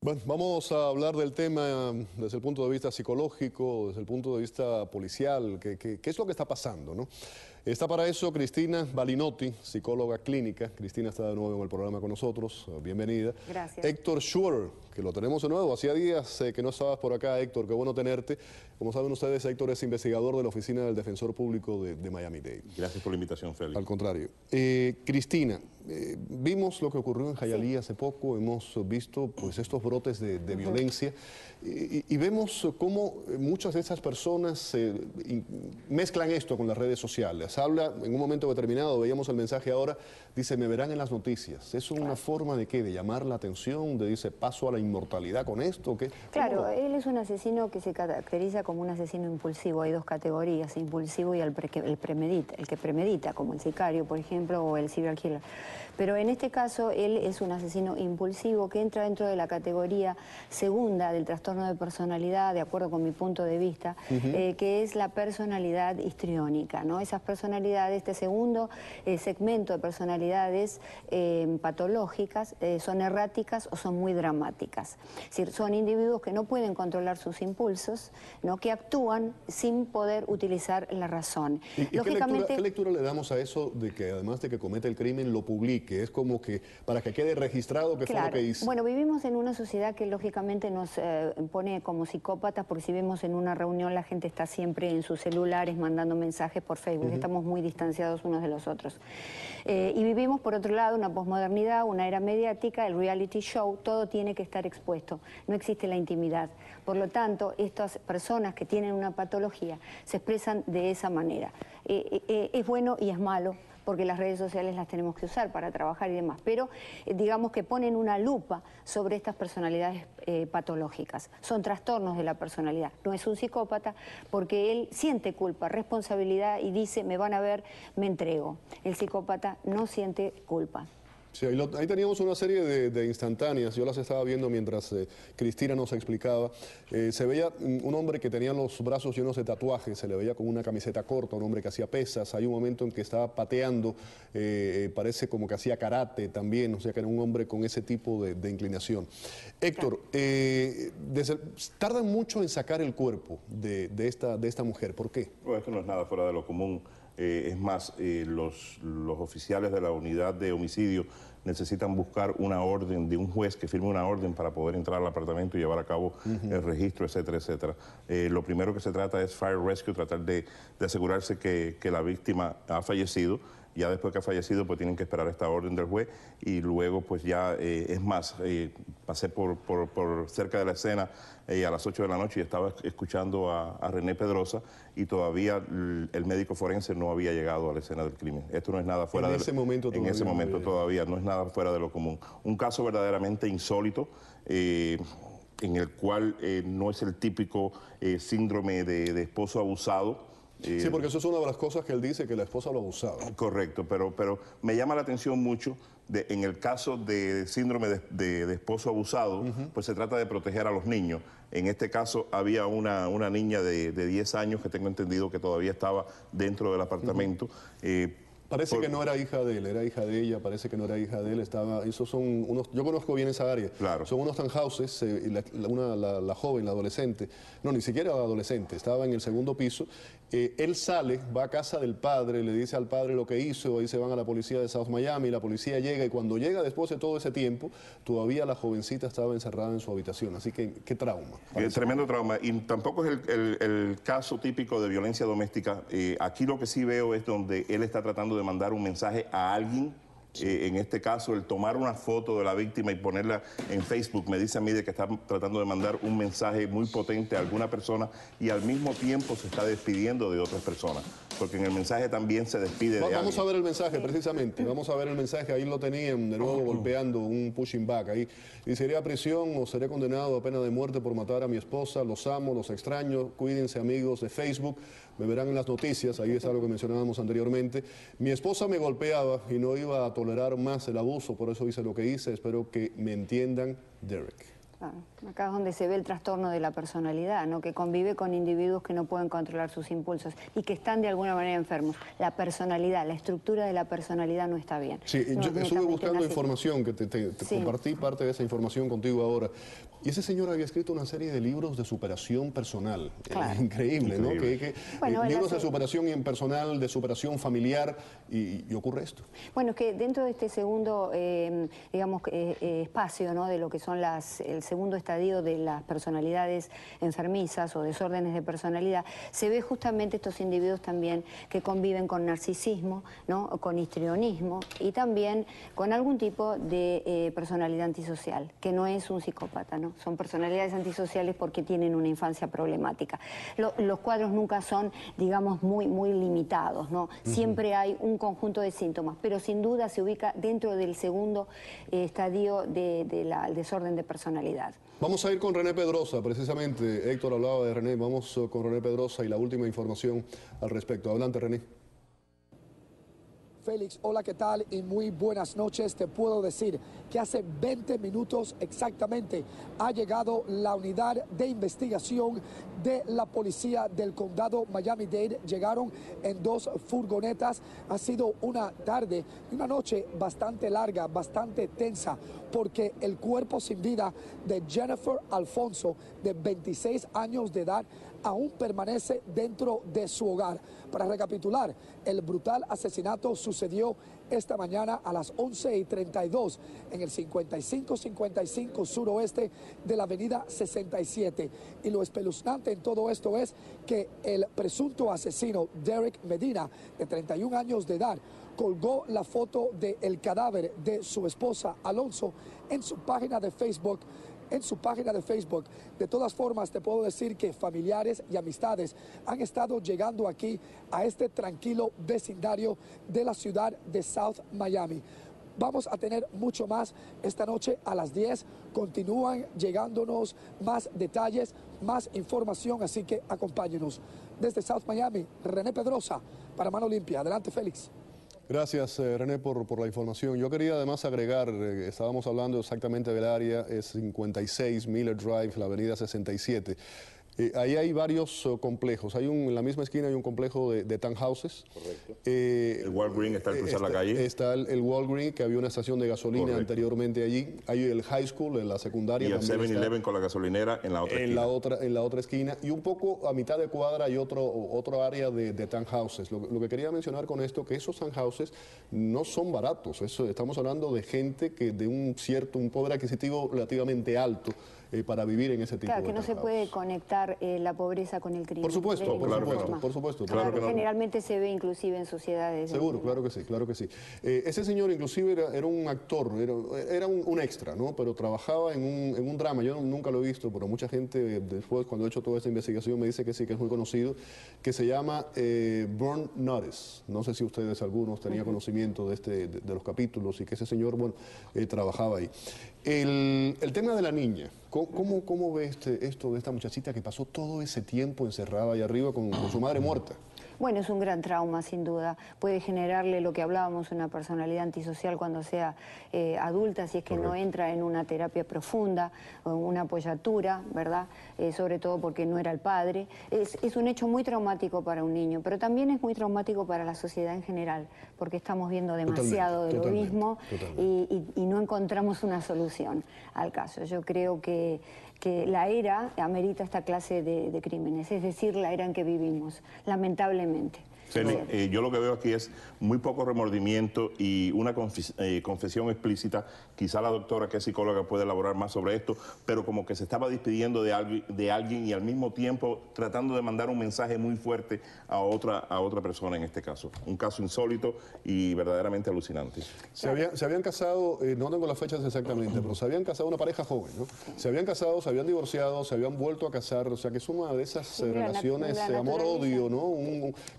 Bueno, vamos a hablar del tema desde el punto de vista psicológico, desde el punto de vista policial, qué es lo que está pasando, ¿no? Está para eso Cristina Balinotti, psicóloga clínica. Cristina está de nuevo en el programa con nosotros, bienvenida. Gracias. Héctor Schwer, que lo tenemos de nuevo, hacía días que no estabas por acá, Héctor, qué bueno tenerte. Como saben ustedes, Héctor es investigador de la Oficina del Defensor Público de Miami-Dade. Gracias por la invitación, Félix. Al contrario. Cristina, vimos lo que ocurrió en Hialeah hace poco, hemos visto pues estos brotes de violencia y vemos cómo muchas de esas personas mezclan esto con las redes sociales. Habla en un momento determinado, veíamos el mensaje ahora, dice, me verán en las noticias. ¿Es una forma de qué? ¿De llamar la atención? ¿De dice, paso a la inmortalidad con esto? ¿Qué? Claro, él es un asesino que se caracteriza como un asesino impulsivo. Hay dos categorías, impulsivo y el que premedita, como el sicario, por ejemplo, o el serial killer. Pero en este caso, él es un asesino impulsivo que entra dentro de la categoría segunda del trastorno de personalidad, de acuerdo con mi punto de vista, que es la personalidad histriónica, ¿no? Esas personalidades, este segundo segmento de personalidades patológicas, son erráticas o son muy dramáticas. Es decir, son individuos que no pueden controlar sus impulsos, ¿no? Que actúan sin poder utilizar la razón. Lógicamente, ¿qué lectura le damos a eso de que además de que comete el crimen lo publique? Es como que para que quede registrado que fue lo que hizo. Bueno, vivimos en una sociedad que lógicamente nos pone como psicópatas, porque si vemos en una reunión la gente está siempre en sus celulares mandando mensajes por Facebook, estamos muy distanciados unos de los otros. Y vivimos por otro lado una posmodernidad, una era mediática, el reality show, todo tiene que estar expuesto, no existe la intimidad. Por lo tanto, estas personas que tienen una patología se expresan de esa manera. Es bueno y es malo, porque las redes sociales las tenemos que usar para trabajar y demás, pero digamos que ponen una lupa sobre estas personalidades patológicas. Son trastornos de la personalidad. No es un psicópata porque él siente culpa, responsabilidad y dice, me van a ver, me entrego. El psicópata no siente culpa. Sí, ahí teníamos una serie de instantáneas, yo las estaba viendo mientras Cristina nos explicaba. Se veía un hombre que tenía los brazos llenos de tatuajes, se le veía con una camiseta corta, un hombre que hacía pesas, hay un momento en que estaba pateando, parece como que hacía karate también, o sea que era un hombre con ese tipo de inclinación. Héctor, tardan mucho en sacar el cuerpo de esta mujer, ¿por qué? Bueno, esto no es nada fuera de lo común. Es más, los oficiales de la unidad de homicidio necesitan buscar una orden de un juez que firme una orden para poder entrar al apartamento y llevar a cabo el registro, etcétera, etcétera. Lo primero que se trata es fire rescue, tratar de asegurarse que la víctima ha fallecido. Ya después que ha fallecido, pues tienen que esperar esta orden del juez y luego, pues ya, es más, pasé por cerca de la escena a las 8 de la noche y estaba escuchando a René Pedrosa y todavía el médico forense no había llegado a la escena del crimen. Esto no es nada fuera de lo común. En ese momento todavía no es nada fuera de lo común. Un caso verdaderamente insólito. En el cual no es el típico síndrome de esposo abusado. Sí, porque eso es una de las cosas que él dice, que la esposa lo abusaba. Correcto, pero me llama la atención mucho, en el caso de síndrome de esposo abusado, pues se trata de proteger a los niños. En este caso había una niña de 10 años que tengo entendido que todavía estaba dentro del apartamento. Parece que no era hija de él, era hija de ella, parece que no era hija de él, esos son unos, yo conozco bien esa área, claro. Son unos townhouses, la joven, la adolescente, no, ni siquiera la adolescente, estaba en el segundo piso, él sale, va a casa del padre, le dice al padre lo que hizo, ahí se van a la policía de South Miami, la policía llega y cuando llega después de todo ese tiempo, todavía la jovencita estaba encerrada en su habitación, así que qué trauma. Tremendo trauma, y tampoco es el caso típico de violencia doméstica. Aquí lo que sí veo es donde él está tratando de mandar un mensaje a alguien. En este caso, el tomar una foto de la víctima y ponerla en Facebook me dice a mí de que está tratando de mandar un mensaje muy potente a alguna persona y al mismo tiempo se está despidiendo de otras personas, porque en el mensaje también se despide de alguien. Vamos a ver el mensaje precisamente, vamos a ver el mensaje, ahí lo tenían de nuevo golpeando, un pushing back ahí. Dice, iré a prisión o seré condenado a pena de muerte por matar a mi esposa, los amo, los extraño, cuídense amigos de Facebook, me verán en las noticias, ahí es algo que mencionábamos anteriormente. Mi esposa me golpeaba y no iba a tolerar más el abuso, por eso hice lo que hice, espero que me entiendan, Derek. Acá es donde se ve el trastorno de la personalidad, ¿no? Que convive con individuos que no pueden controlar sus impulsos y que están de alguna manera enfermos. La personalidad, la estructura de la personalidad no está bien. Sí, no, yo estuve buscando información, que te compartí parte de esa información contigo ahora. Y ese señor había escrito una serie de libros de superación personal. Claro. Increíble, ¿no? Bueno, libros de superación personal, de superación familiar, y ocurre esto. Bueno, es que dentro de este segundo, digamos, espacio, ¿no? De lo que son el segundo estadio de las personalidades enfermizas o desórdenes de personalidad, se ve justamente estos individuos también que conviven con narcisismo, ¿no? Con histrionismo y también con algún tipo de personalidad antisocial, que no es un psicópata, ¿no? Son personalidades antisociales porque tienen una infancia problemática. Los cuadros nunca son, digamos, muy limitados, ¿no? Siempre hay un conjunto de síntomas, pero sin duda se ubica dentro del segundo estadio del desorden de personalidad. Vamos a ir con René Pedrosa, precisamente. Héctor hablaba de René, vamos con René Pedrosa y la última información al respecto. Adelante, René. Félix, hola, ¿qué tal? Y muy buenas noches. Te puedo decir que hace 20 minutos exactamente ha llegado la unidad de investigación de la policía del condado Miami-Dade. Llegaron en 2 furgonetas. Ha sido una tarde y una noche bastante larga, bastante tensa, porque el cuerpo sin vida de Jennifer Alfonso, de 26 años de edad, aún permanece dentro de su hogar. Para recapitular, el brutal asesinato sucedió esta mañana a las 11:32 en el 5555 suroeste de la avenida 67. Y lo espeluznante en todo esto es que el presunto asesino Derek Medina, de 31 años de edad, colgó la foto del cadáver de su esposa Alonso en su página de Facebook. De todas formas, te puedo decir que familiares y amistades han estado llegando aquí a este tranquilo vecindario de la ciudad de South Miami. Vamos a tener mucho más esta noche a las 10. Continúan llegándonos más detalles, más información, así que acompáñenos. Desde South Miami, René Pedrosa, para Mano Limpia. Adelante, Félix. Gracias, René, por la información. Yo quería además agregar, estábamos hablando exactamente del área, es 56 Miller Drive, la avenida 67. Ahí hay varios complejos. En la misma esquina hay un complejo de townhouses. Correcto. El Walgreens está al cruzar la calle. Está el Walgreens, que había una estación de gasolina. Correcto. Anteriormente allí. Hay el high school, en la secundaria. Y el 7-Eleven con la gasolinera en la otra esquina. En la otra esquina. Y un poco a mitad de cuadra hay otro área de townhouses. Lo que quería mencionar con esto, que esos townhouses no son baratos. Estamos hablando de gente que de un poder adquisitivo relativamente alto. Para vivir en ese tipo de Claro, que no se puede conectar la pobreza con el crimen. Por supuesto, por supuesto. Claro que generalmente se ve inclusive en sociedades. Seguro, claro que sí, claro que sí. Ese señor inclusive era un actor, era un extra, ¿no? Pero trabajaba en un drama. Yo nunca lo he visto, pero mucha gente después, cuando he hecho toda esta investigación, me dice que sí, que es muy conocido, que se llama Burn Notice. No sé si ustedes algunos tenían conocimiento de los capítulos y que ese señor, bueno, trabajaba ahí. El tema de la niña. ¿Cómo ve esto de esta muchachita que pasó todo ese tiempo encerrada ahí arriba con su madre muerta? Bueno, es un gran trauma, sin duda. Puede generarle lo que hablábamos, una personalidad antisocial cuando sea adulta, si es que no entra en una terapia profunda, o una apoyatura, ¿verdad? Sobre todo porque no era el padre. Es un hecho muy traumático para un niño, pero también es muy traumático para la sociedad en general, porque estamos viendo demasiado de lo mismo y no encontramos una solución al caso. Yo creo que la era amerita esta clase de crímenes, es decir, la era en que vivimos, lamentablemente. Félix, yo lo que veo aquí es muy poco remordimiento y una confesión explícita. Quizá la doctora, que es psicóloga, puede elaborar más sobre esto, pero como que se estaba despidiendo de alguien y al mismo tiempo tratando de mandar un mensaje muy fuerte a otra persona en este caso. Un caso insólito y verdaderamente alucinante. Se habían casado, no tengo las fechas exactamente, pero se habían casado una pareja joven, ¿no? Se habían casado, se habían divorciado, se habían vuelto a casar, o sea que es una de esas relaciones amor-odio, ¿no?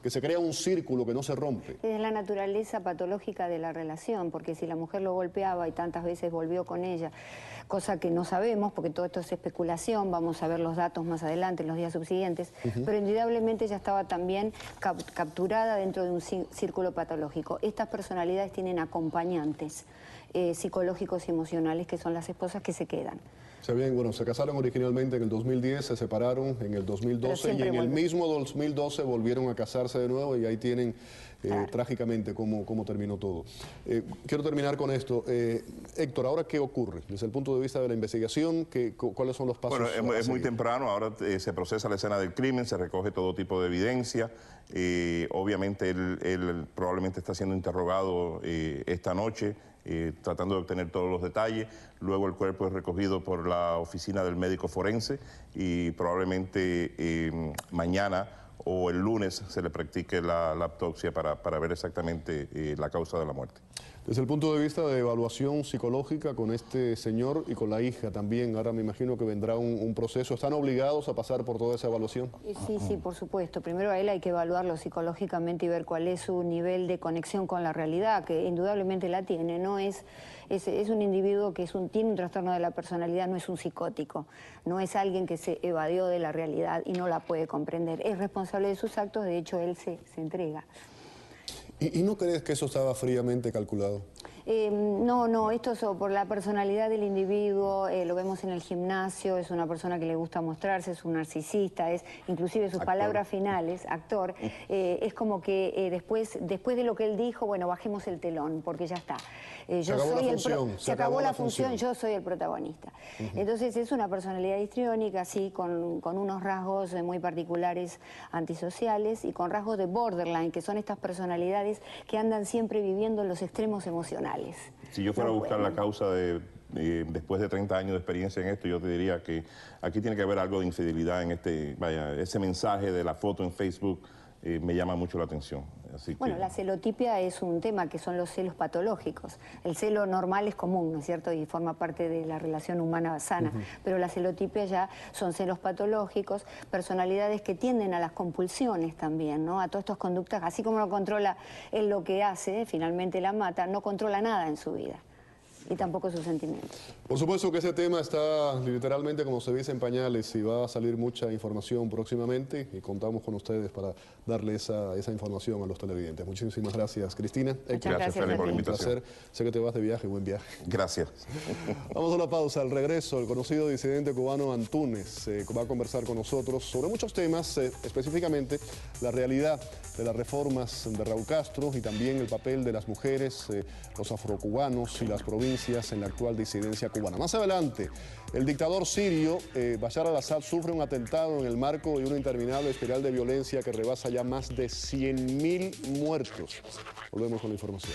Que se crea un círculo que no se rompe. Es la naturaleza patológica de la relación, porque si la mujer lo golpeaba y tantas veces volvió con ella, cosa que no sabemos, porque todo esto es especulación, vamos a ver los datos más adelante, en los días subsiguientes, pero indudablemente ella estaba también capturada dentro de un círculo patológico. Estas personalidades tienen acompañantes psicológicos y emocionales, que son las esposas que se quedan. Se casaron originalmente en el 2010, se separaron en el 2012 y en el mismo 2012 volvieron a casarse de nuevo y ahí tienen trágicamente cómo terminó todo. Quiero terminar con esto. Héctor, ¿ahora qué ocurre? Desde el punto de vista de la investigación, ¿cuáles son los pasos? Bueno, es muy temprano, ahora se procesa la escena del crimen, se recoge todo tipo de evidencia. Obviamente él probablemente está siendo interrogado esta noche, tratando de obtener todos los detalles. Luego el cuerpo es recogido por la oficina del médico forense y probablemente mañana o el lunes se le practique la autopsia para ver exactamente la causa de la muerte. Desde el punto de vista de evaluación psicológica con este señor y con la hija también, ahora me imagino que vendrá un proceso. ¿Están obligados a pasar por toda esa evaluación? Sí, por supuesto. Primero a él hay que evaluarlo psicológicamente y ver cuál es su nivel de conexión con la realidad, que indudablemente la tiene. No es un individuo que tiene un trastorno de la personalidad, no es un psicótico, no es alguien que se evadió de la realidad y no la puede comprender. Es responsable de sus actos, de hecho él se entrega. ¿Y no crees que eso estaba fríamente calculado? No, esto es por la personalidad del individuo, lo vemos en el gimnasio, es una persona que le gusta mostrarse, es un narcisista, es inclusive sus palabras finales, actor, es como que después de lo que él dijo, bueno, bajemos el telón, porque ya está. Se acabó la función, yo soy el protagonista. Entonces es una personalidad histriónica, sí, con unos rasgos muy particulares antisociales y con rasgos de borderline, que son estas personalidades que andan siempre viviendo en los extremos emocionales. Si yo fuera a buscar la causa después de 30 años de experiencia en esto, yo te diría que aquí tiene que haber algo de infidelidad en ese mensaje de la foto en Facebook me llama mucho la atención. Así bueno, la celotipia es un tema que son los celos patológicos. El celo normal es común, ¿no es cierto? Y forma parte de la relación humana sana. Pero la celotipia ya son celos patológicos, personalidades que tienden a las compulsiones también, ¿no? A todas estas conductas, así como no controla él lo que hace, finalmente la mata, no controla nada en su vida. Y tampoco sus sentimientos. Por supuesto que ese tema está literalmente, como se dice, en pañales y va a salir mucha información próximamente y contamos con ustedes para darle esa información a los televidentes. Muchísimas gracias, Cristina. Gracias, Félix, por la invitación. Un placer. Sé que te vas de viaje, buen viaje. Gracias. Vamos a una pausa. Al regreso, el conocido disidente cubano Antúnez va a conversar con nosotros sobre muchos temas, específicamente la realidad de las reformas de Raúl Castro y también el papel de las mujeres, los afrocubanos y las provincias en la actual disidencia cubana. Más adelante, el dictador sirio Bashar al-Assad sufre un atentado en el marco de una interminable espiral de violencia que rebasa ya más de 100.000 muertos. Volvemos con la información.